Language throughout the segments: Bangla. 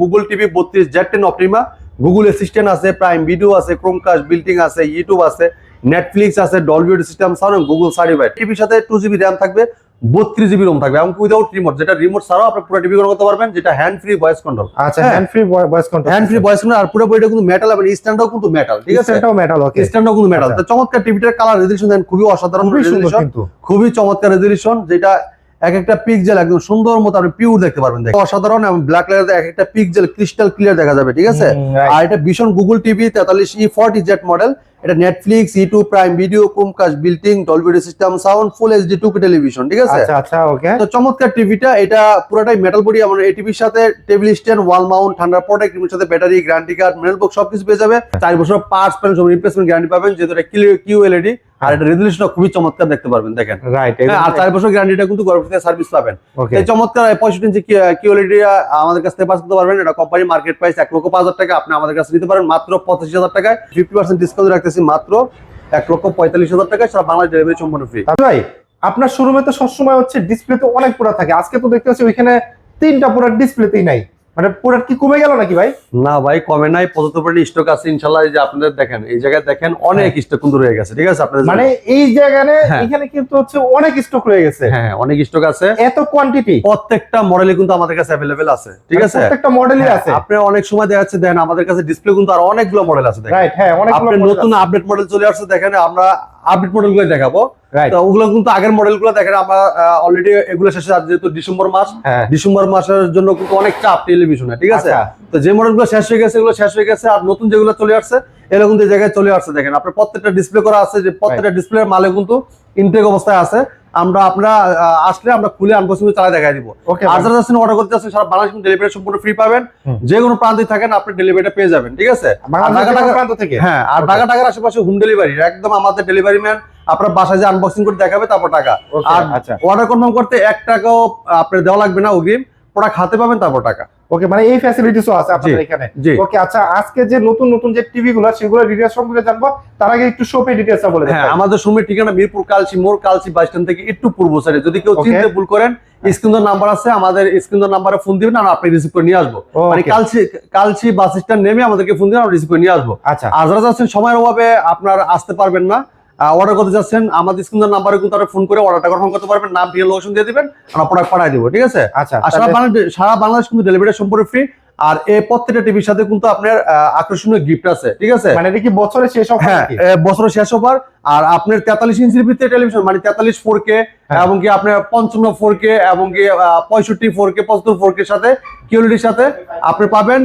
Google TV 32Z10 Optima, Google assistant আছে, প্রাইম ভিডিও আছে, ক্রোমকাস্ট বিল্টিং আছে, ইউটিউব আছে, নেটফ্লিক্স আছে, Dolby audio system sound, Google certified. টিভির সাথে 2GB র্যাম থাকবে, 32GB রোম থাকবে এবং উইদাউট রিমোট, যেটা রিমোট ছাড়াও আপনি পুরো টিভি করতে পারবেন, যেটা হ্যান্ড ফ্রি ভয়েস কন্ট্রোল। আচ্ছা, hand free voice control, hand free voice control. আর পুরো বইটা কিন্তু মেটাল এবং স্ট্যান্ডটাও কিন্তু মেটাল, ঠিক আছে? স্ট্যান্ডটাও মেটাল, ওকে, স্ট্যান্ডটাও কিন্তু মেটাল। তো চমৎকার টিভিটার কালার রেজোলিউশন দেন, খুবই অসাধারণ রেজোলিউশন, খুবই চমৎকার রেজোলিউশন, যেটা এক একটা পিক্সেল একদম সুন্দর মতো আপনি পিওর দেখতে পারবেন, অসাধারণ। এবং ব্ল্যাক কালার এক একটা পিক্সেল ক্রিস্টাল ক্লিয়ার দেখা যাবে, ঠিক আছে? আর এটা ভীষণ গুগল টিভি 43E40Z মডেল। এটা Netflix, YouTube, prime video, Chromecast বিল্টিং, Dolby audio system sound, full HD 2K television, ঠিক আছে? আচ্ছা আচ্ছা, ওকে। তো চমৎকার টিভিটা, এটা পুরোটাই মেটাল বডি। আমার এই টিভির সাথে টেবিল স্ট্যান্ড, ওয়াল মাউন্ট, ঠান্ডা প্রোটেক্ট, টিভির সাথে battery, guarantee card, mail box সবকিছু পেয়ে যাবে। 4 বছর পার্টস পেন সব রিপ্লেসমেন্ট গ্যারান্টি পাবেন, যেহেতু এটা QLED। আর এটা রেজোলিউশনটা খুবই চমৎকার দেখতে পারবেন, দেখেন, রাইট। আর 4 বছর গ্যারান্টিটা কিন্তু গর্ভবতী সার্ভিস পাবেন। এই চমৎকার 65 ইঞ্চি QLED আমাদের কাছ থেকে পাস করতে পারবেন। এটা কোম্পানি মার্কেট প্রাইস 1,05,000 টাকা, আপনি আমাদের কাছে নিতে পারেন মাত্র 85,000 টাকায়। 50% ডিসকাউন্ট রাখতেছি মাত্র 1,45,000 টাকায়, সারা বাংলাদেশ ডেলিভারি সম্পূর্ণ ফ্রি। ভাই, আপনার শোরুমে তো সবসময় হচ্ছে ডিসপ্লেতে অনেক প্রোডাক্ট থাকে, আজকে তো দেখতে পাচ্ছি ওইখানে 3টা প্রোডাক্ট ডিসপ্লেতেই নাই, মানে প্রোডাক্ট কি কমে গেল নাকি ভাই? না ভাই, কমে নাই, পর্যাপ্ত স্টক আছে ইনশাআল্লাহ। এই যে আপনাদের দেখেন, এই জায়গায় দেখেন অনেক স্টক কিন্তু রয়ে গেছে, ঠিক আছে? আপনাদের মানে এই জায়গায় এখানে কিন্তু হচ্ছে অনেক স্টক রয়ে গেছে। হ্যাঁ, অনেক স্টক আছে, এত কোয়ান্টিটি, প্রত্যেকটা মডেলে কিন্তু আমাদের কাছে अवेलेबल আছে, ঠিক আছে? প্রত্যেকটা মডেলই আছে। আপনি অনেক সময় দেখা যাচ্ছে দেন আমাদের কাছে ডিসপ্লে কিন্তু আর অনেকগুলো মডেল আছে, দেখেন। রাইট, হ্যাঁ, অনেকগুলো আপনি নতুন আপডেট মডেল চলে আসছে, দেখেন আমরা আপডেট মডেলগুলো দেখাবো। রাইট, তো ওগুলো কিন্তু আগের মডেলগুলো দেখেন, আমরা অলরেডি এগুলো শেষে, যেহেতু ডিসেম্বর মাস, ডিসেম্বর মাসের জন্য কিন্তু অনেক চাপ টেলিভিশনে, ঠিক আছে? তো যে মডেলগুলো শেষ হয়ে গেছে এগুলো শেষ হয়ে গেছে, আর নতুন যেগুলো চলে আসছে এগুলো কিন্তু এই জায়গায় চলে আসছে। দেখেন আপনার প্রত্যেকটা ডিসপ্লে করা আছে, যে প্রত্যেকটা ডিসপ্লের মালে কিন্তু ইনটেক অবস্থায় আছে। আপনারা আসলে আমরা খুলে আনবক্সিং চালিয়ে দেখাই দিব। আর যারা যাচ্ছেন অর্ডার করতে যাচ্ছেন, সারা বাংলাদেশ ডেলিভারি সম্পূর্ণ ফ্রি পাবেন। যে কোনো প্রান্তে থাকেন আপনি ডেলিভারিটা পেয়ে যাবেন, ঠিক আছে? হ্যাঁ, আর ঢাকা ঢাকার আশেপাশে হোম ডেলিভারি একদম, আমাদের ডেলিভারি ম্যান আপনার বাসায় যে আনবক্সিং করে দেখাবে, তারপর টাকা। আর অর্ডার কনফার্ম করতে 1 টাকাও আপনার দেওয়া লাগবে না, অগ্রিম প্রোডাক্ট হাতে পাবেন, তারপর টাকা। ওকে, মানে এই ফ্যাসিলিটিসও আছে আপনাদের এখানে। ওকে, আচ্ছা, আজকে যে নতুন নতুন যে টিভি গুলো সেগুলো ডিটেইলস সম্পর্কে জানবো, তার আগে একটু শপে ডিটেইলসটা বলে দেন। হ্যাঁ, আমাদের শোরুমের ঠিকানা মিরপুর কালচি মোড়, কালচি বাস স্ট্যান্ড থেকে একটু পূর্ব সাইডে। যদি কেউ চিনতে ভুল করেন, স্ক্রিনের নাম্বার আছে, আমাদের স্ক্রিনের নাম্বারে ফোন দিবেন, আর আপনি রিসিভ করে নিয়ে আসবো। মানে কালচি বাস স্ট্যান্ড নেমে আমাদেরকে ফোন দিবেন, আমরা রিসিভ করে নিয়ে আসবো। আচ্ছা, আর যারা যাচ্ছেন সময়ের অভাবে আপনার আসতে পারবেন না, অর্ডার করতে যাচ্ছেন, আমাদের স্ক্রিনের নাম্বারে কিন্তু ফোন করে অর্ডারটা কনফার্ম করতে পারবেন, নাম ঠিকানা লোকেশন দিয়ে দিবেন, আমরা প্রোডাক্ট পাঠিয়ে দিব, ঠিক আছে? আচ্ছা, আর সারা বাংলাদেশ কিন্তু ডেলিভারি সম্পূর্ণ ফ্রি। আর এই প্রত্যেকটা টিভির সাথে কিন্তু আপনার আকর্ষণীয় গিফট আছে, ঠিক আছে? মানে এটা কি বছরের শেষ অফার? হ্যাঁ, বছরের শেষ অফার। আর আপনার 43 ইঞ্চির ভিতরে টেলিভিশন, মানে 43 4K এবং কি আপনার 55 4K এবং কি 65 4K 75 4K এর সাথে কিউএলইডির সাথে আপনি পাবেন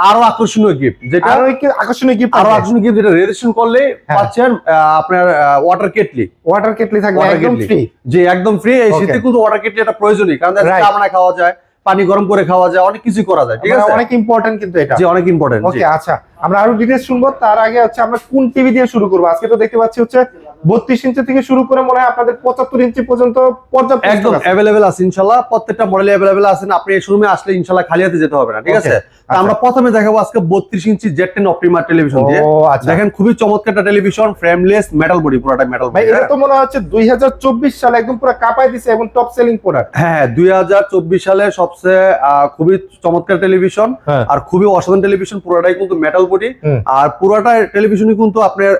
আরো আকর্ষণীয় গিফট, যেটা আরো আকর্ষণীয় গিফট, যেটা রেজিস্ট্রেশন করলে পাচ্ছেন আপনার ওয়াটার কেটলি থাকবে একদম ফ্রি। জি, একদম ফ্রি। এই শীতে কিন্তু ওয়াটার কেটলি এটা প্রয়োজনীয়, কারণ চা বানায় খাওয়া যায়, পানি গরম করে খাওয়া যায়, অনেক কিছু করা যায়, ঠিক আছে? অনেক ইম্পর্টেন্ট কিন্তু এটা। জি, অনেক ইম্পর্টেন্ট। ওকে, আচ্ছা, আমরা আরো ডিটেইলস শুনবো। তার আগে হচ্ছে আমরা কোন টিভি দিয়ে শুরু করব? আজকে তো দেখতে পাচ্ছি হচ্ছে 32 ইঞ্চি থেকে শুরু করে মনে হয় আপনাদের 75 ইঞ্চি পর্যন্ত পর্যাপ্ত একদম अवेलेबल আছে ইনশাআল্লাহ। প্রত্যেকটা মডেলে अवेलेबल আছেন, আপনি এই শোরুমে আসলে ইনশাআল্লাহ খালি হাতে যেতে হবে না, ঠিক আছে? তো আমরা প্রথমে দেখাবো আজকে 32 ইঞ্চি Z10 অপটিমা টেলিভিশন দিয়ে। দেখেন খুবই চমৎকার একটা টেলিভিশন, ফ্রেমলেস, মেটাল বডি, পুরোটা মেটাল বডি। ভাই, এটা তো মনে হচ্ছে 2024 সালে একদম পুরো কাঁপায় দিছে এবং টপ সেলিং প্রোডাক্ট। হ্যাঁ, 2024 সালে সবচেয়ে খুবই চমৎকার টেলিভিশন, আর খুবই অসাধারণ টেলিভিশন, পুরোটাই কিন্তু মেটাল বডি। আর পুরোটা টেলিভিশনই কিন্তু আপনার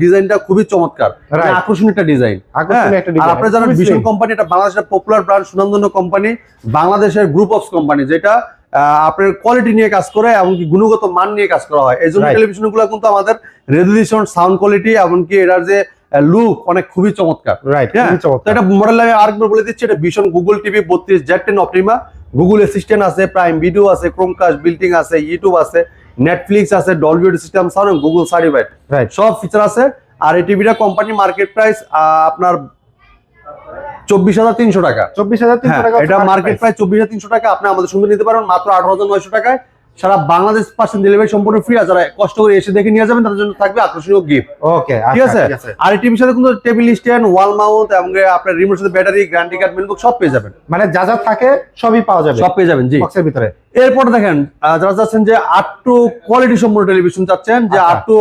ডিজাইনটা খুবই চমৎকার, আকর্ষণীয় একটা ডিজাইন। আর আপনারা জানেন ভিশন কোম্পানি এটা বাংলাদেশের পপুলার ব্র্যান্ড, সুনামধন্য কোম্পানি, বাংলাদেশের গ্রুপ অফ কোম্পানি, যেটা আপনার কোয়ালিটি নিয়ে কাজ করে এমনকি গুণগত মান নিয়ে কাজ করা হয়। এই জন্য টেলিভিশন গুলো কিন্তু আমাদের রেজোলিউশন, সাউন্ড কোয়ালিটি এমনকি এটার যে লুক অনেক খুবই চমৎকার। এটা মডেল আমি আরেকবার বলে দিচ্ছি, এটা vision Google TV 32Z10 Optima, Google assistant আছে, প্রাইম ভিডিও আছে, ক্রোমকাস্ট বিল্টিং আছে, ইউটিউব আছে, নেটফ্লিক্স আছে, Dolby audio system sound, Google certified, সব ফিচার আছে। আর এই টিভিটা কোম্পানি মার্কেট প্রাইস আপনার 24,300 টাকা। 24,300 টাকা এটা মার্কেট প্রাইস 24,300 টাকা। আপনি আমাদের সঙ্গে নিতে পারেন মাত্র 18,900 টাকায়। সারা বাংলাদেশ পার্সেন্ট ডেলিভারি সম্পূর্ণ ফ্রি। আর যারা কষ্ট করে এসে দেখে নিয়ে যাবেন তাদের জন্য থাকবে আকর্ষণীয় গিফট। ওকে, ঠিক আছে? আর এই টিভির সাথে কিন্তু টেবিল স্ট্যান্ড, ওয়াল মাউন্ট এবং আপনার রিমোট সাথে battery, guarantee card, mail box সব পেয়ে যাবেন। মানে যা যা থাকে সবই পাওয়া যাবে, সব পেয়ে যাবেন। জি, বক্সের ভিতরে। এরপর দেখেন যারা চাচ্ছেন যে আটটু কোয়ালিটি সম্পন্ন টেলিভিশন চাচ্ছেন, যে আটটু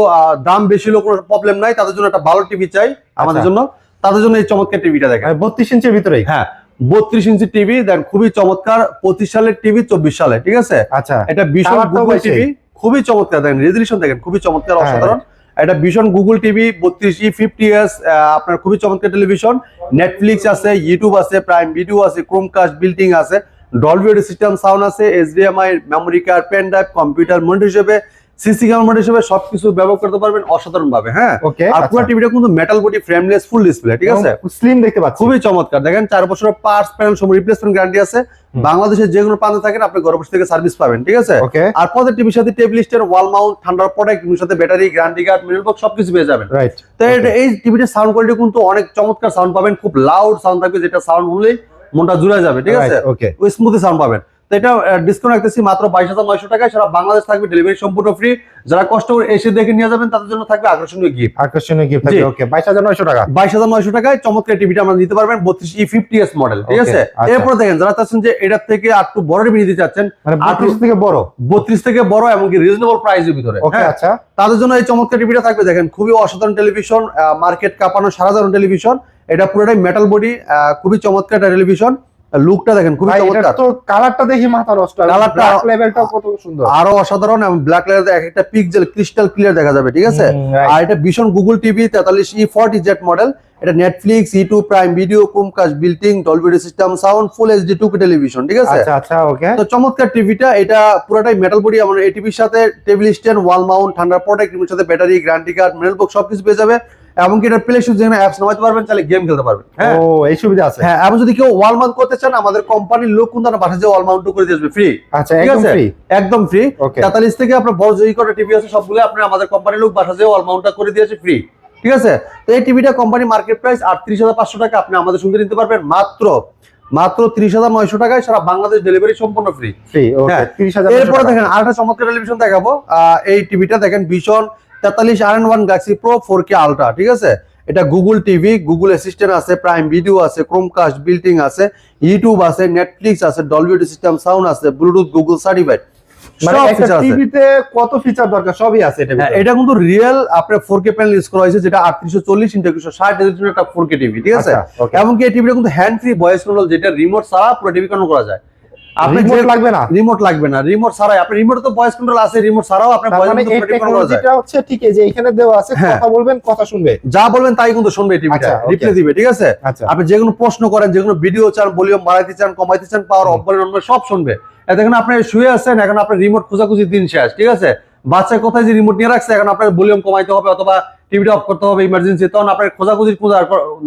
দাম বেশি হলেও কোনো প্রবলেম নাই, তাদের জন্য একটা ভালো টিভি চাই আমাদের জন্য, তাদের জন্য এই চমৎকার টিভিটা দেখেন 32 ইঞ্চির ভিতরেই। হ্যাঁ, 32 ইঞ্চি টিভি দেন, খুবই চমৎকার 25 সালের টিভি 24 সালে, ঠিক আছে। আচ্ছা, এটা ভীষণ কালারটাও গুগল বেশি। টিভি, খুবই চমৎকার, দেখেন রেজলিউশন দেখেন খুবই চমৎকার, হ্যাঁ, অসাধারণ। এটা ভীষণ গুগল টিভি 32E50s, আপনার খুবই চমৎকার টেলিভিশন। নেটফ্লিক্স আছে, ইউটিউব আছে, প্রাইম ভিডিও আছে, ক্রোমকাস্ট বিল্টিং আছে, ডলবি অডিও সিস্টেম সাউন্ড আছে, HDMI, memory card, pen drive, computer monitor হিসেবে, সিসি ক্যামেরা মনিটর হিসেবে সবকিছু ব্যবহার করতে পারবেন অসাধারণ ভাবে। হ্যাঁ, ওকে, আর পুরো টিভিটা কিন্তু metal body, frameless, full display, ঠিক আছে। স্লিম দেখতে পাচ্ছি, খুবই চমৎকার, দেখেন 4 বছরের পার্টস প্যানেল সময় রিপ্লেসমেন্ট গ্যারান্টি আছে। বাংলাদেশের যে কোনো প্রান্তে থাকেন আপনি ঘরে বসে থেকে সার্ভিস পাবেন, ঠিক আছে। ওকে, আর পদের টিভির সাথে টেবিল স্ট্যান্ড, ওয়াল মাউন্ট, ঠান্ডার প্রোডাক্ট, টিভির সাথে battery, guarantee card, mirror box সবকিছু পেয়ে যাবেন। রাইট। তো এই টিভিটার সাউন্ড কোয়ালিটি কিন্তু অনেক চমৎকার সাউন্ড পাবেন, খুব লাউড সাউন্ড থাকবে, যেটা সাউন্ড শুনলেই মনটা জুড়ে যাবে, ঠিক আছে। ওকে, স্মুথ সাউন্ড পাবেন। তো এটা ডিসকাউন্ট রাখতেছি মাত্র 22,900 টাকায়, সারা বাংলাদেশ থাকবে, ডেলিভারি সম্পূর্ণ ফ্রি। যারা কষ্ট করে এসে দেখে নিয়ে যাবেন তাদের জন্য থাকবে আকর্ষণীয় গিফট। আকর্ষণীয় গিফট থাকবে। ওকে, 22,900 টাকা। 22,900 টাকায় চমৎকার টিভিটা আমরা নিতে পারবেন, 32E50s মডেল, ঠিক আছে। আচ্ছা। এরপর দেখেন যারা চাচ্ছেন যে এটার থেকে একটু বড় টিভি নিতে চাচ্ছেন, মানে 32 থেকে বড়, 32 থেকে বড় এবং কি রিজনেবল প্রাইসের ভিতরে, ওকে, হ্যাঁ, আচ্ছা, তাদের জন্য এই চমৎকার টিভিটা থাকবে। দেখেন খুবই অসাধারণ টেলিভিশন, মার্কেট কাঁপানো সাধারণ টেলিভিশন। এটা পুরোটাই মেটাল বডি, খুবই চমৎকার একটা টেলিভিশন। লুকটা দেখেন খুবই ভাই, চমৎকার, এটার তো কালারটা দেখি মাথা নষ্ট, কালারটা- ব্ল্যাক লেভেলটাও কত সুন্দর, আরো অসাধারণ, এবং ব্ল্যাক কালার এক একটা পিক্সেল ক্রিস্টাল ক্লিয়ার দেখা যাবে, ঠিক আছে। right. আর এটা ভীষণ গুগল টিভি 43E40Z মডেল। এটা Netflix, YouTube, prime video, Chromecast বিল্টিং, Dolby audio system sound, full HD 2K television, ঠিক আছে। আচ্ছা, আচ্ছা, ওকে, তো চমৎকার টিভিটা, এটা পুরোটাই মেটাল বডি। আমরা এই টিভির সাথে টেবিল স্ট্যান্ড, ওয়াল মাউন্ট, ঠান্ডার প্রোডাক্ট, টিভির সাথে battery, guarantee card, mail box সবকিছু পেয়ে যাবে। এমনকি এটা প্লে স্টোর যেখানে অ্যাপস নামাতে পারবেন, চাইলে গেম খেলতে পারবেন। হ্যাঁ, ও, এই সুবিধা আছে। হ্যাঁ, এবং যদি কেউ ওয়াল মাউন্ট করতে চান, আমাদের কোম্পানির লোক কিন্তু আপনার বাসায় যে ওয়াল মাউন্ট করে দিয়ে আসবে ফ্রি। আচ্ছা, ঠিক একদম আছে, ফ্রি। একদম ফ্রি। Okay. 43 থেকে আপনার বড় যেই কটা টিভি আছে সবগুলো আপনি আমাদের কোম্পানির লোক বাসা যেয়ে ওয়াল মাউন্টটা করে দিয়েছে ফ্রি, ঠিক আছে। তো এই টিভিটা কোম্পানি মার্কেট প্রাইস 38,500 টাকা, আপনি আমাদের সঙ্গে নিতে পারবেন মাত্র 30,900 টাকায়, সারা বাংলাদেশ ডেলিভারি সম্পূর্ণ ফ্রি। ফ্রি, ওকে, হ্যাঁ। 30,000। এরপরে দেখেন আরেকটা চমৎকার টেলিভিশন দেখাবো। এই টিভিটা দেখেন ভীষণ 43R1 Galaxy Pro 4K ultra, ঠিক আছে। এটা গুগল টিভি, গুগল অ্যাসিস্ট্যান্ট আছে, প্রাইম ভিডিও আছে, ক্রোমকাস্ট বিল্টিং আছে, ইউটিউব আছে, নেটফ্লিক্স আছে, ডলবি অডিও সিস্টেম সাউন্ড আছে, ব্লুটুথ গুগল সার্টিফাইড, মানে সব একটা ফিচার আছে। টিভিতে কত ফিচার দরকার সবই আছে এটা হ্যাঁ, ভিতরে। এটা কিন্তু রিয়েল আপনার 4K প্যানেল ইউজ করা হয়েছে, যেটা 3840x160 এর জন্য একটা 4K টিভি, ঠিক আছে। আচ্ছা, okay. এমনকি এই টিভিটা কিন্তু হ্যান্ড ফ্রি ভয়েস কন্ট্রোল, যেটা রিমোট ছাড়া পুরো টিভি কন্ট্রোল করা যায়। রিমোট লাগবে না, রিমোট লাগবে না, রিমোট ছাড়াই আপনি, রিমোটে তো ভয়েস কন্ট্রোল আছে, রিমোট ছাড়াও আপনি তার ভয়েস মানে এই কন্ট্রোল করা যায়। টেকনোলজিটা হচ্ছে ঠিক এই যে এখানে দেওয়া আছে, হ্যাঁ। কথা বলবেন, কথা শুনবে, যা বলবেন তাই কিন্তু শুনবে টিভিটা, আচ্ছা, okay. রিপ্লে দিবে, ঠিক আছে। আচ্ছা, আপনি যে কোনো প্রশ্ন করেন, যে কোনো ভিডিও চান, ভলিউম বাড়াইতে চান, কমাইতে চান, পাওয়ার অফ বলেন অন সব শুনবে। এখন আপনি শুয়ে আছেন, এখন আপনার রিমোট খোঁজাখুঁজি দিন শেষ, ঠিক আছে। বাচ্চা কোথায় যে রিমোট নিয়ে রাখছে, এখন আপনার ভলিউম কমাইতে হবে অথবা টিভিটা অফ করতে হবে ইমার্জেন্সি, তখন আপনার খোঁজাখুঁজির খোঁজার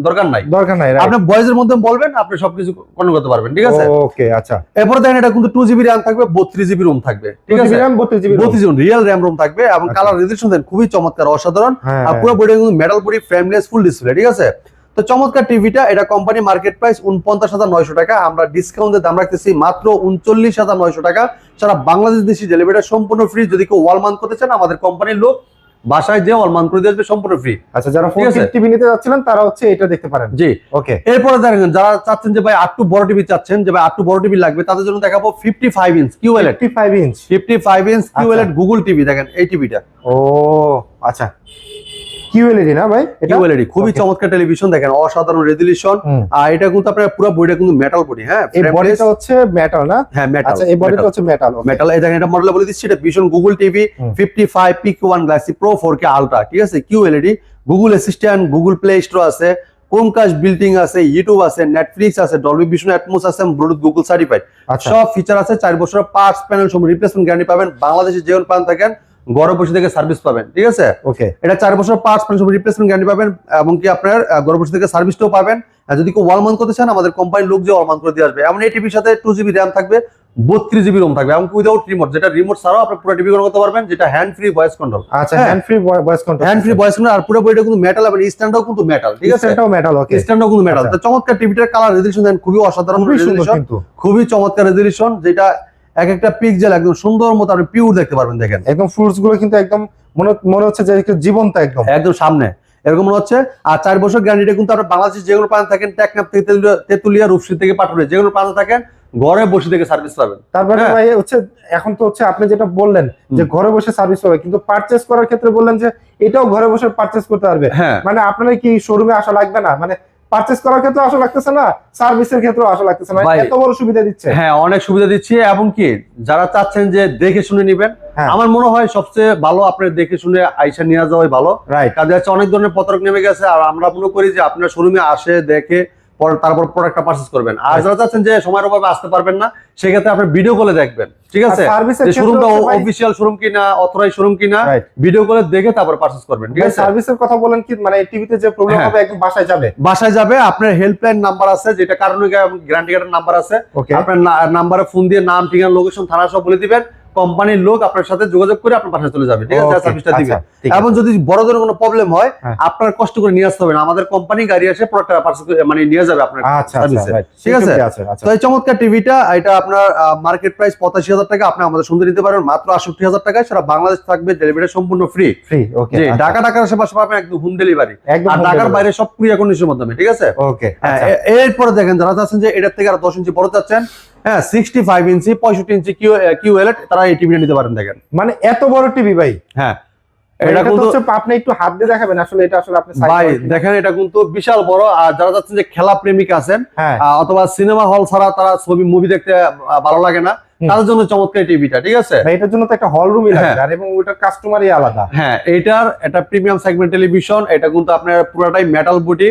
দরকার নাই। দরকার নাই, আপনি ভয়েসের মধ্যে বলবেন, আপনি সবকিছু কন্ট্রোল করতে পারবেন, ঠিক আছে। ওকে, আচ্ছা, এরপরে দেখেন এটা কিন্তু 2GB র্যাম থাকবে, 32GB রুম থাকবে, ঠিক আছে। 32GB রিয়েল র্যাম রুম থাকবে, এবং আচ্ছা। কালার রেজোলিউশন দেন খুবই চমৎকার, অসাধারণ। হ্যাঁ, আর পুরো বডি কিন্তু metal body, frameless, full display, ঠিক আছে। তো চমৎকার টিভিটা, এটা কোম্পানি মার্কেট প্রাইস 49,900 টাকা, আমরা ডিসকাউন্টের দাম রাখতেছি মাত্র 39,900 টাকা, সারা বাংলাদেশ দেশি ডেলিভারিটা সম্পূর্ণ ফ্রি। যদি কেউ ওয়াল মাউন্ট করতে চান, আমাদের কোম্পানির লোক বাসায় যে ওয়াল মাউন্ট করে দিয়ে আসবে সম্পূর্ণ ফ্রি। আচ্ছা, যারা ঠিক আছে। 4K টিভি নিতে যাচ্ছিলেন তারা হচ্ছে এটা দেখতে পারেন। জি, ওকে, এরপরে দেখেন যারা চাচ্ছেন যে ভাই একটু বড় টিভি চাচ্ছেন, যে ভাই একটু বড় টিভি লাগবে, তাদের জন্য দেখাবো 55 inch QLED, 55 inch 55 inch QLED Google TV. দেখেন এই টিভিটা ও, আচ্ছা, QLED না ভাই, এটা QLED খুবই Okay. চমৎকার টেলিভিশন, দেখেন অসাধারণ রেজোলিউশন। হুম। আর এটা কিন্তু আপনার পুরো বডিটা কিন্তু মেটাল বডি, হ্যাঁ, এই বডিটা হচ্ছে মেটাল না? হ্যাঁ মেটাল, আচ্ছা, এই বডিটা হচ্ছে মেটাল, মেটাল। এই দেখেন এটা মডেল বলে দিচ্ছি, এটা ভীষণ গুগল টিভি হুম। 55 PQ1 Galaxy Pro 4K ultra, ঠিক আছে। QLED, Google assistant, Google play store আছে, ক্রোমকাস্ট বিল্টিং আছে, ইউটিউব আছে, নেটফ্লিক্স আছে, ডলবি ভিশন অ্যাটমস আছে, ব্লুটুথ গুগল সার্টিফাইড, আচ্ছা, সব ফিচার আছে। 4 বছরের পার্টস প্যানেল সব রিপ্লেসমেন্ট গ্যারান্টি পাবেন, বাংলাদেশের যে কোনো প্রান্ত থাকেন ঘরে বসে থেকে সার্ভিস পাবেন, ঠিক আছে। ওকে, এটা 4 বছর পার্টস প্যানেল সব রিপ্লেসমেন্ট গ্যারান্টি পাবেন, এবং কি আপনার ঘরে বসে থেকে সার্ভিসটাও পাবেন। আর যদি কেউ ওয়াল মাউন্ট করতে চান, আমাদের কোম্পানির লোক যে ওয়াল মাউন্ট করে দিয়ে আসবে। এমন এই টিভির সাথে 2GB র্যাম থাকবে, 32GB রুম থাকবে, এবং উইদাউট রিমোট, যেটা রিমোট ছাড়াও আপনি পুরো টিভি করতে পারবেন, যেটা হ্যান্ড ফ্রি ভয়েস কন্ট্রোল। আচ্ছা, হ্যাঁ। Hand free voice control, hand free voice control. আর পুরো বডিটা কিন্তু মেটাল, এবং স্ট্যান্ডটাও কিন্তু মেটাল, ঠিক আছে। এটাও মেটাল, ওকে, স্ট্যান্ডটাও কিন্তু মেটাল। আচ্ছা। তো চমৎকার টিভিটার কালার রেজোলিউশন দেন খুবই অসাধারণ খুবই সুন্দর রেজোলিউশন, কিন্তু, খুবই চমৎকার রেজোলিউশন, যেটা এক একটা পিক্সেল একদম সুন্দর মতো আপনি পিওর দেখতে পারবেন। দেখেন একদম ফ্রুটস গুলো কিন্তু একদম মনে হচ্ছে যে একটু জীবন্ত, একদম একদম সামনে এরকম মনে হচ্ছে। আর 4 বছর গ্যারান্টিটা কিন্তু আপনার বাংলাদেশের যে কোনো প্রান্তে থাকেন, টেকনাফ থেকে তেতুলিয়া, রূপসী থেকে পাটুরিয়া, যে কোনো প্রান্তে থাকেন ঘরে বসে থেকে সার্ভিস পাবেন। তারপরে হ্যাঁ। ভাই হচ্ছে এখন তো হচ্ছে আপনি যেটা বললেন যে ঘরে বসে সার্ভিস পাবে, কিন্তু পারচেজ করার ক্ষেত্রে বললেন যে এটাও ঘরে বসে পারচেজ করতে পারবে। হ্যাঁ। মানে আপনার কি শোরুমে আসা লাগবে না? মানে পারচেজ করার ক্ষেত্রে আসা লাগতেছে না, সার্ভিসের ক্ষেত্রে আসা লাগতেছে না, ভাই, এত বড় সুবিধা দিচ্ছে। হ্যাঁ, অনেক সুবিধা দিচ্ছি। এবং কি যারা চাচ্ছেন যে দেখে শুনে নিবেন, আমার মনে হয় সবচেয়ে ভালো আপনার দেখে শুনে আইসা নিয়ে যাওয়াই ভালো। রাইট, কাজে হচ্ছে অনেক ধরনের প্রতারক নেমে গেছে, আর আমরা মনে করি যে আপনার শোরুমে আসে দেখে পরে তারপর প্রোডাক্টটা পারচেজ করবেন। আর যারা চাচ্ছেন যে সময়ের অভাবে আসতে পারবেন না, সেক্ষেত্রে আপনি ভিডিও কলে দেখবেন, ঠিক আছে, যে শোরুমটা অফিসিয়াল শোরুম কিনা, অথরাইজ শোরুম কিনা, ভিডিও কলে দেখে তারপর পারচেজ করবেন, ঠিক আছে। সার্ভিসের কথা বলেন কি, মানে টিভিতে যে প্রবলেম হবে একদম বাসায় যাবে? বাসায় যাবে। আপনার হেল্পলাইন নাম্বার আছে, যেটা কারণে গ্যারান্টি কার্ডের নাম্বার আছে, আপনার নাম্বারে ফোন দিয়ে নাম, ঠিকানা, লোকেশন, থানা সব বলে দিবেন, কোম্পানির লোক আপনার সাথে যোগাযোগ করে আপনার বাসায় চলে যাবে, ঠিক আছে, সার্ভিসটা দিবে। এবং যদি বড় ধরনের কোনো প্রবলেম হয়, আপনার কষ্ট করে নিয়ে আসতে হবে না, আমাদের কোম্পানি গাড়ি এসে প্রোডাক্টটা পারচেজ মানে নিয়ে যাবে আপনার সার্ভিসে, ঠিক আছে। তো এই চমৎকার টিভিটা, এটা আপনার মার্কেট প্রাইস 85,000 টাকা, আপনি আমাদের শুনতে নিতে পারেন মাত্র 68,000 টাকায়। সারা বাংলাদেশ থাকবে ডেলিভারি সম্পূর্ণ ফ্রি। জি, ঢাকা ঢাকার আশেপাশে পাবেন একদম হোম ডেলিভারি, আর ঢাকার বাইরে সব কুরিয়ার কন্ডিশনের মাধ্যমে, ঠিক আছে। এরপরে দেখেন যারা চাচ্ছেন যে এটার থেকে আর 10 ইঞ্চি বড় চাচ্ছেন, হ্যাঁ, 65 ইঞ্চি 65 ইঞ্চি QLED, তারা এই টিভিটা নিতে পারেন। দেখেন মানে এত বড় টিভি ভাই। হ্যাঁ, এটা কিন্তু আপনি একটু হাত দিয়ে দেখাবেন, আসলে এটা আসলে আপনি ভাই দেখেন, এটা কিন্তু বিশাল বড়। আর যারা চাচ্ছেন যে খেলা প্রেমিক আছেন, অথবা সিনেমা হল ছাড়া তারা ছবি মুভি দেখতে ভালো লাগে না, তাদের জন্য চমৎকার টিভিটা, ঠিক আছে। এটার জন্য তো একটা হল রুমই লাগে, আর এবং ওটার কাস্টমারই আলাদা। হ্যাঁ, এটার একটা প্রিমিয়াম সেগমেন্ট টেলিভিশন, এটা কিন্তু আপনার পুরোটাই মেটাল বডি,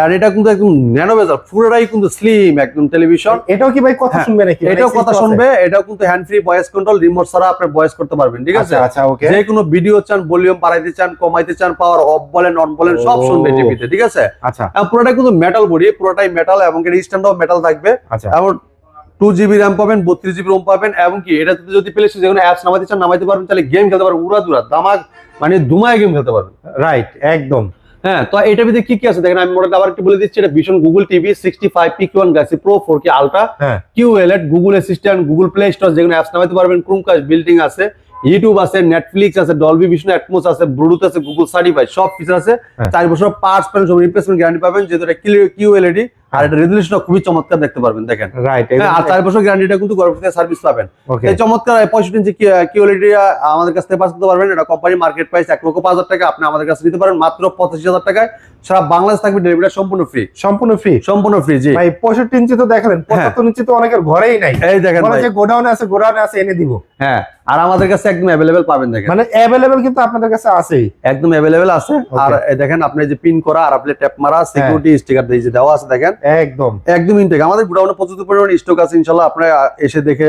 আর এটা কিন্তু একদম ন্যানো বেজাল, পুরোটাই কিন্তু স্লিম একদম টেলিভিশন। এটাও কি ভাই কথা শুনবে নাকি? এটাও কথা শুনবে। এটাও কিন্তু hand free voice control, remote ছাড়া আপনি ভয়েস করতে পারবেন, ঠিক আছে। আচ্ছা, ওকে। যে কোনো ভিডিও চান, ভলিউম বাড়াইতে চান, কমাইতে চান, পাওয়ার অফ বলেন অন বলেন সব শুনবে টিভিতে, ঠিক আছে। আচ্ছা, পুরোটাই কিন্তু মেটাল বডি, পুরোটাই মেটাল, এবং এর স্ট্যান্ডও মেটাল থাকবে। আচ্ছা, এবং 2GB র্যাম পাবেন, 32GB রোম পাবেন, এবং কি এটাতে যদি প্লে স্টোরে যেকোনো অ্যাপস নামাইতে চান নামাইতে পারবেন, তাহলে গেম খেলতে পারবেন, উড়াদুরা দামাক, মানে ধুমায় গেম খেলতে পারবেন। রাইট, একদম। হ্যাঁ, তো এটার ভিতরে কি কি আছে দেখেন, আমি মডেলটা আবার একটু বলে দিচ্ছি। এটা vision Google TV 65PQ1 Galaxy pro 4K ultra, QLED, Google assistant, Google play store যেকোনো অ্যাপস নামাইতে পারবেন, ক্রোমকাস্ট বিল্ডিং আছে, ইউটিউব আছে, নেটফ্লিক্স আছে, ডলবি ভিশন অ্যাটমস আছে, ব্লুটুথ আছে, গুগল সার্টিফাইড সব ফিচার আছে। 4 বছর পার্টস পেন সব রিপ্লেসমেন্ট গ্যারান্টি পাবেন, যেহেতু এটা QLED, আর এটা রেজুলেশন খুবই চমৎকার দেখতে পারবেন, দেখেন। রাইট, আর 4 বছর গ্যারান্টিটা কিন্তু গর্ভবতী সার্ভিস পাবেন। এই চমৎকার 65 ইঞ্চি QLED আমাদের কাছ থেকে পাস করতে পারবেন। এটা কোম্পানি মার্কেট প্রাইস 1,05,000 টাকা, আপনি আমাদের কাছে নিতে পারেন মাত্র 85,000 টাকায়। সারা বাংলাদেশ থাকবে ডেলিভারি সম্পূর্ণ ফ্রি। সম্পূর্ণ ফ্রি? সম্পূর্ণ ফ্রি, জি ভাই। 65 ইঞ্চি তো দেখালেন, 75 ইঞ্চি তো অনেকের ঘরেই নাই। এই দেখেন ভাই, গোডাউনে আছে এনে দিব। হ্যাঁ, আর আমাদের কাছে একদম अवेलेबल পাবেন, দেখেন, মানে अवेलेबल কিন্তু আপনাদের কাছে আছেই, একদম अवेलेबल আছে। আর দেখেন আপনি যে পিন করা আর আপনি ট্যাপ মারা সিকিউরিটি স্টিকার দিয়ে যে দেওয়া আছে, দেখেন একদম ইনটেক। আমাদের গোডাউনে প্রচুর পরিমাণ স্টক আছে, ইনশাআল্লাহ আপনারা এসে দেখে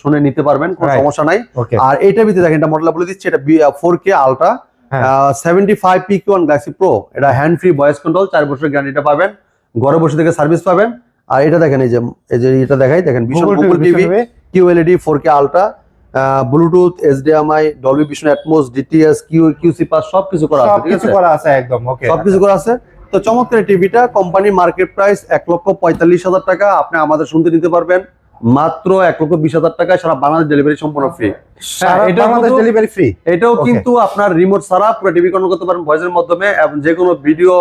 শুনে নিতে পারবেন, কোনো সমস্যা নাই। আর এটার ভিতরে দেখেন, এটা মডেল বলে দিচ্ছি, এটা 4K ultra 75PQ1 Galaxy pro, এটা হ্যান্ড ফ্রি ভয়েস কন্ট্রোল, 4 বছরের গ্যারান্টিটা পাবেন, ঘরে বসে থেকে সার্ভিস পাবেন। আর এটা দেখেন, এই যে এটা দেখাই, দেখেন vision Google TV QLED 4K ultra, Bluetooth, HDMI, Dolby vision atoms, DTS, QC pass সবকিছু করা আছে, সবকিছু করা আছে একদম, ওকে, সবকিছু করা আছে। তো চমৎকার টিভিটা, কোম্পানি মার্কেট প্রাইস 1,45,000 টাকা, আপনি আমাদের শুনতে নিতে পারবেন মাত্র 1,20,000 টাকায়। সারা বাংলাদেশ ডেলিভারি সম্পূর্ণ ফ্রি। এটাও কিন্তু আপনার রিমোট ছাড়া পুরো টিভি কন্ট্রোল করতে পারেন ভয়েসের মাধ্যমে, এবং যে কোনো ভিডিও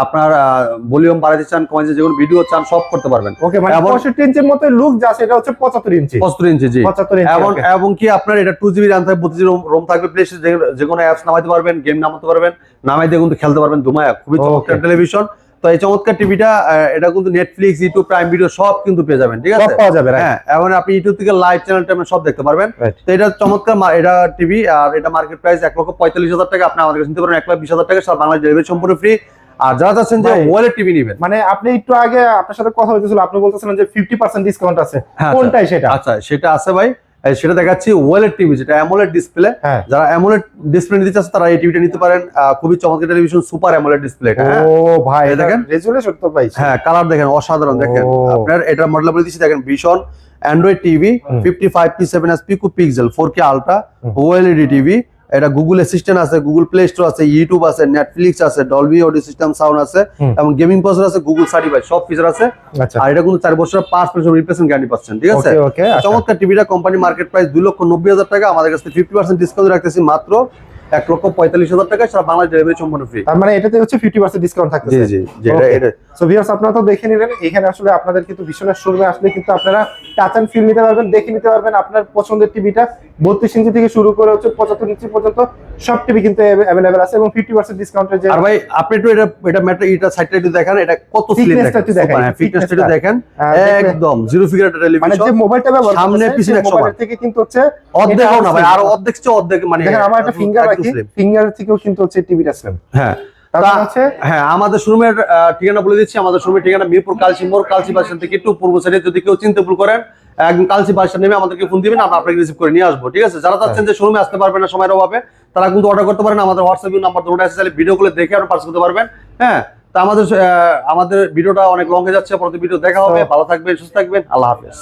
আপনার ভলিউম বাড়াতে চান, কমাইতে, যে কোনো ভিডিও চান সব করতে পারবেন। ওকে, মানে 65 ইঞ্চির মতো লুক যা, সেটা হচ্ছে 75 ইঞ্চি। 75 ইঞ্চি, জি। এবং কি আপনার এটা 2GB র্যাম থাকবে, 32GB রোম থাকবে, প্লে স্টোরে যে কোনো অ্যাপস নামাইতে পারবেন, গেম নামাতে পারবেন, নামাইতে কিন্তু খেলতে পারবেন ধুমায়া। খুবই চমৎকার টেলিভিশন। তো এই চমৎকার টিভিটা, এটা কিন্তু নেটফ্লিক্স, ইউটিউব, প্রাইম ভিডিও সব কিন্তু পেয়ে যাবেন, ঠিক আছে, পাওয়া যাবে। হ্যাঁ, এবং আপনি ইউটিউব থেকে লাইভ চ্যানেল সব দেখতে পারবেন। তো এটা চমৎকার, এটা টিভি, আর এটা মার্কেট প্রাইস 1,45,000 টাকা, আপনি আমাদের কাছে নিতে পারেন 1,20,000 টাকা। সারা বাংলাদেশ ডেলিভারি সম্পূর্ণ ফ্রি। আর যারা চাচ্ছেন যে ওয়ালেট টিভি নেবেন, মানে আপনি একটু আগে আপনার সাথে কথা হয়েছিল, আপনি বলতেছিলেন যে 50% ডিসকাউন্ট আছে, কোনটাই সেটা? আচ্ছা, সেটা আছে ভাই, সেটা দেখাচ্ছি। ওয়ালেট টিভি, যেটা অ্যামোলেড ডিসপ্লে, যারা অ্যামোলেড ডিসপ্লে নিতে চাচ্ছে তারা এই টিভিটা নিতে পারেন। খুবই চমৎকার টেলিভিশন, সুপার অ্যামোলেড ডিসপ্লে। ও ভাই, দেখেন রেজুলেশন তো ভাই, হ্যাঁ, কালার দেখেন অসাধারণ। দেখেন আপনার এটা মডেল বলে দিচ্ছি, দেখেন vision Android TV 55P7S pixel 4K ultra OLED TV. এটা গুগল অ্যাসিস্ট্যান্ট আছে, গুগল প্লে স্টোর আছে, ইউটিউব আছে, নেটফ্লিক্স আছে, ডলবি অডিও সিস্টেম সাউন্ড আছে, এবং গেমিং প্রসেসর আছে, গুগল সার্টিফাইড সব ফিচার আছে। আর এটা কিন্তু 4 বছর 5% রিপ্লেসমেন্ট গ্যারান্টি পাচ্ছেন, ঠিক আছে। চমৎকার টিভিটা, কোম্পানি মার্কেট প্রাইস 2,90,000 টাকা, আমাদের কাছে 50% ডিসকাউন্ট রাখতেছি মাত্র 1,45,000 টাকা। সারা বাংলাদেশ ডেলিভারি সম্পূর্ণ ফ্রি। তার মানে এটাতে হচ্ছে 50% ডিসকাউন্ট থাকতেছে। জি জি, এটা সো ভিউয়ার্স, আপনারা তো দেখে নিলেন। এখানে আসলে আপনাদের কিন্তু ভীষণের শোরুমে আসলে কিন্তু আপনারা টাচ এন্ড ফিল নিতে পারবেন, দেখে নিতে পারবেন আপনার পছন্দের টিভিটা। 32 ইঞ্চি থেকে শুরু করে হচ্ছে 75 ইঞ্চি পর্যন্ত সব টিভি কিন্তু अवेलेबल আছে এবং 50% ডিসকাউন্টে যে আর ভাই আপনি একটু এটা সাইডটা একটু দেখেন, এটা কত স্লিম Thickness-টা একটু দেখেন, দেখেন, ফিটনেসটা একটু দেখেন, দেখবেন। একদম জিরো ফিগার একটা মানে টেলিভিশন, যে মোবাইলটা ব্যবহার সামনে করতেছেন, পিছনে সেই 100 মোবাইলের থেকে কিন্তু হচ্ছে অর্ধেকও না ভাই, এটা আরো অর্ধেক চেয়ে অর্ধেক, মানে দেখেন আমার একটা ফিঙ্গার একদম রাখি, slim। ফিঙ্গার থেকেও কিন্তু হচ্ছে টিভিটা স্লিম। হ্যাঁ তারপর তা- হচ্ছে হ্যাঁ, আমাদের শোরুমের ঠিকানা বলে দিচ্ছি। আমাদের শোরুমের ঠিকানা মিরপুর কালচি মোড়, কালচি বাস স্ট্যান্ড থেকে একটু পূর্ব সাইডে। যদি কেউ চিনতে ভুল করেন, একদম কালচি বাস স্ট্যান্ড নেমে আমাদেরকে ফোন দিবেন, আমরা আপনাকে রিসিভ করে নিয়ে আসবো, ঠিক আছে? যারা চাচ্ছেন যে শোরুমে আসতে পারবেন না সময়ের অভাবে, তারা কিন্তু অর্ডার করতে পারেন। আমাদের হোয়াটসঅ্যাপ নাম্বার দুটো আছে, তাহলে ভিডিও গুলো দেখে আপনারা পার্স করতে পারবেন। হ্যাঁ, তা আমাদের ভিডিওটা অনেক লং হয়ে যাচ্ছে, পরবর্তী ভিডিও দেখা হবে। ভালো থাকবেন, সুস্থ থাকবেন, আল্লাহ হাফেজ।